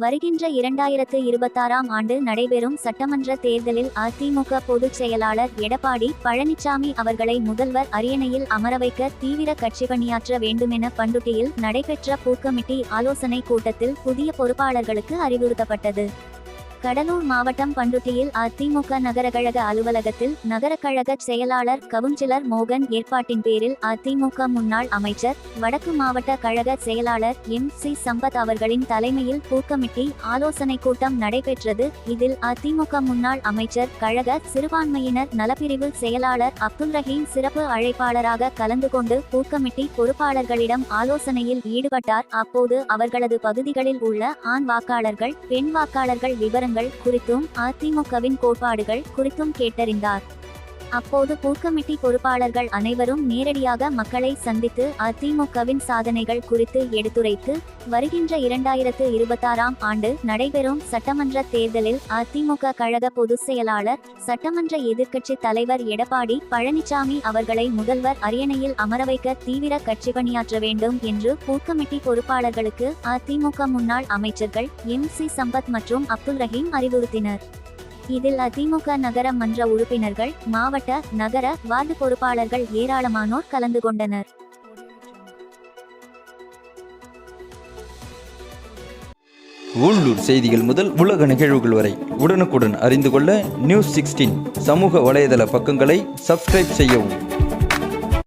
வருகின்ற 2026ஆம் ஆண்டு நடைபெறும் சட்டமன்ற தேர்தலில் அதிமுக பொதுச் செயலாளர் எடப்பாடி பழனிசாமி அவர்களை முதல்வர் அரியணையில் அமர வைக்க தீவிர கட்சிப்பணியாற்ற வேண்டுமென பண்ருட்டியில் நடைபெற்ற பூத் கமிட்டி ஆலோசனை கூட்டத்தில் புதிய பொறுப்பாளர்களுக்கு அறிவுறுத்தப்பட்டது. கடலூர் மாவட்டம் பண்ருட்டியில் அதிமுக நகரக்கழக அலுவலகத்தில் நகரக்கழக செயலாளர் கவுன்சிலர் மோகன் ஏற்பாட்டின் பேரில் அதிமுக முன்னாள் அமைச்சர் வடக்கு மாவட்ட கழக செயலாளர் MC சம்பத் அவர்களின் தலைமையில் பூத் கமிட்டி ஆலோசனை கூட்டம் நடைபெற்றது. இதில் அதிமுக முன்னாள் அமைச்சர் கழக சிறுபான்மையினர் நலப்பிரிவு செயலாளர் அப்துல் ரஹீம் சிறப்பு அழைப்பாளராக கலந்து கொண்டு பூத் கமிட்டி பொறுப்பாளர்களிடம் ஆலோசனையில் ஈடுபட்டார். அப்போது அவர்களது பகுதிகளில் உள்ள ஆண் வாக்காளர்கள் பெண் வாக்காளர்கள் விவரங்கள் குறித்தும் அதிமுகவின் கோட்பாடுகள் குறித்தும் கேட்டறிந்தார். அப்போது பூத் கமிட்டி பொறுப்பாளர்கள் அனைவரும் நேரடியாக மக்களை சந்தித்து அதிமுகவின் சாதனைகள் குறித்து எடுத்துரைத்து வருகின்ற 2026ஆம் ஆண்டு நடைபெறும் சட்டமன்ற தேர்தலில் அதிமுக கழக பொதுச் செயலாளர் சட்டமன்ற எதிர்க்கட்சி தலைவர் எடப்பாடி பழனிசாமி அவர்களை முதல்வர் அரியணையில் அமர வைக்க தீவிர கட்சிப்பணியாற்ற வேண்டும் என்று பூத் கமிட்டி பொறுப்பாளர்களுக்கு அதிமுக முன்னாள் அமைச்சர்கள் MC சம்பத் மற்றும் அப்துல் ரஹீம் அறிவுறுத்தினர். இதில் அதிமுக நகர மன்ற உறுப்பினர்கள் மாவட்ட நகர வார்டு பொறுப்பாளர்கள் ஏராளமானோர் கலந்து கொண்டனர். உள்ளூர் செய்திகள் முதல் உலக நிகழ்வுகள் வரை உடனுக்குடன் அறிந்து கொள்ள News 16 சமூக வலைதள பக்கங்களை சப்ஸ்கிரைப் செய்யவும்.